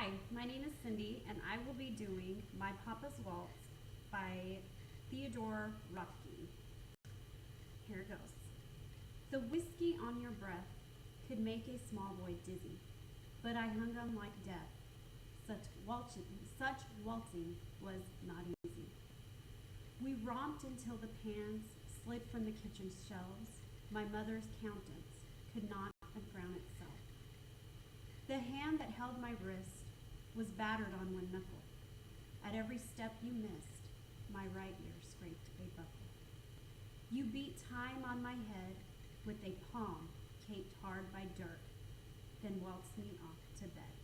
Hi, my name is Cindy, and I will be doing My Papa's Waltz by Theodore Rothke. Here it goes. The whiskey on your breath could make a small boy dizzy, but I hung on like death. Such waltzing was not easy. We romped until the pans slid from the kitchen shelves. My mother's countenance could not frown itself. The hand that held my wrist was battered on one knuckle. At every step you missed, my right ear scraped a buckle. You beat time on my head with a palm caked hard by dirt, then waltzed me off to bed.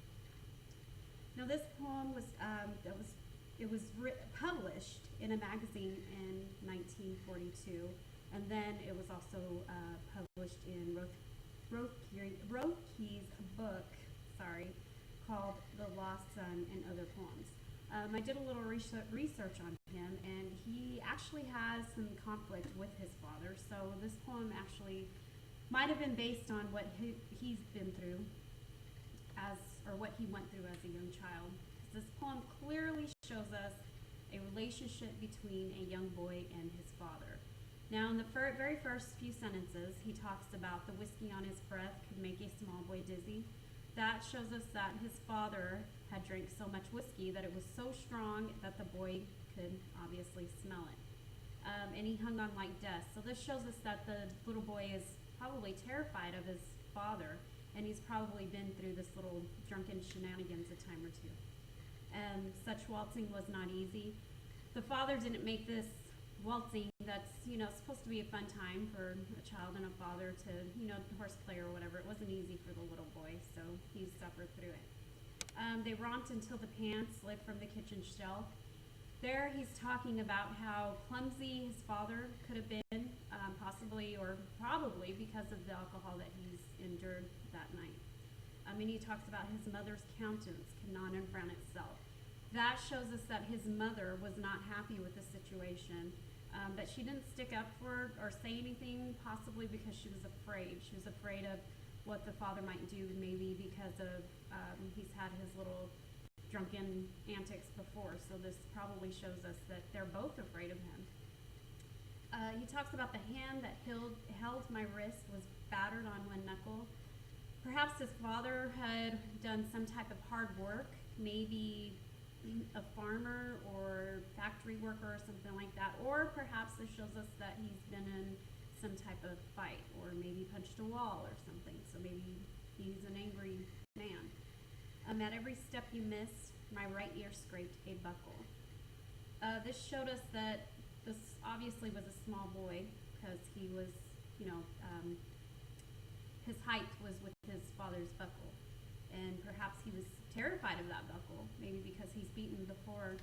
Now this poem was published in a magazine in 1942, and then it was also published in Rothke's book, called The Lost Son and Other Poems. I did a little research on him, and he actually has some conflict with his father, so this poem actually might have been based on what he's been through or what he went through as a young child. This poem clearly shows us a relationship between a young boy and his father. Now, in the very first few sentences, he talks about the whiskey on his breath could make a small boy dizzy. That shows us that his father had drank so much whiskey that it was so strong that the boy could obviously smell it. And he hung on like death. So this shows us that the little boy is probably terrified of his father, and he's probably been through this little drunken shenanigans a time or two. Such waltzing was not easy. The father didn't make this waltzing that's, supposed to be a fun time for a child and a father to, horseplay or whatever. It wasn't easy for the little boy, so he suffered through it. They romped until the pants slid from the kitchen shelf. There he's talking about how clumsy his father could have been, possibly or probably because of the alcohol that he's endured that night. And he talks about his mother's countenance could not unfrown itself. That shows us that his mother was not happy with the situation, but she didn't stick up for or say anything, possibly because she was afraid. She was afraid of what the father might do, maybe because of he's had his little drunken antics before, so this probably shows us that they're both afraid of him. He talks about the hand that held my wrist was battered on one knuckle. Perhaps his father had done some type of hard work, maybe a farmer or factory worker or something like that, or perhaps this shows us that he's been in some type of fight or maybe punched a wall or something, so maybe he's an angry man. At every step you missed, my right ear scraped a buckle. This showed us that this obviously was a small boy because he was, his height was with his father's buckle, and perhaps he was terrified of that buckle, maybe because he's beaten before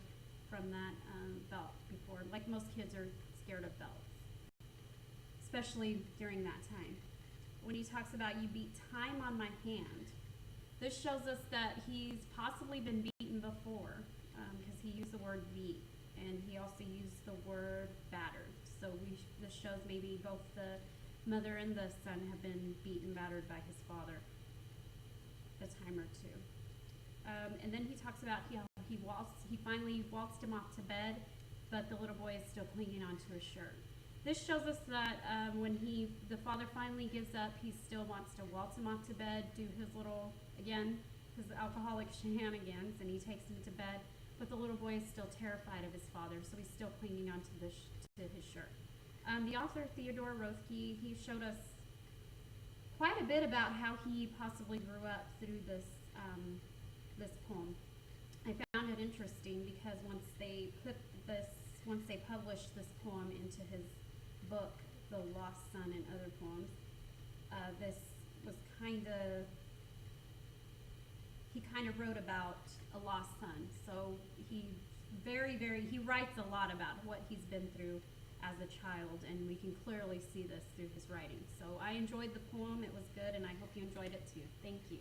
from that belt before. Like most kids are scared of belts, especially during that time. When he talks about you beat time on my hand, this shows us that he's possibly been beaten before, because he used the word beat, and he also used the word battered. So this shows maybe both the mother and the son have been beaten, battered by his father a time or two. And then he talks about he finally waltzed him off to bed, but the little boy is still clinging onto his shirt. This shows us that when the father finally gives up, he still wants to waltz him off to bed, do his alcoholic shenanigans, and he takes him to bed, but the little boy is still terrified of his father, so he's still clinging onto to his shirt. The author, Theodore Rothke, he showed us quite a bit about how he possibly grew up through this poem. I found it interesting because once they published this poem into his book, The Lost Son and Other Poems, this was he kind of wrote about a lost son. So he writes a lot about what he's been through as a child, and we can clearly see this through his writing. So I enjoyed the poem. It was good, and I hope you enjoyed it too. Thank you.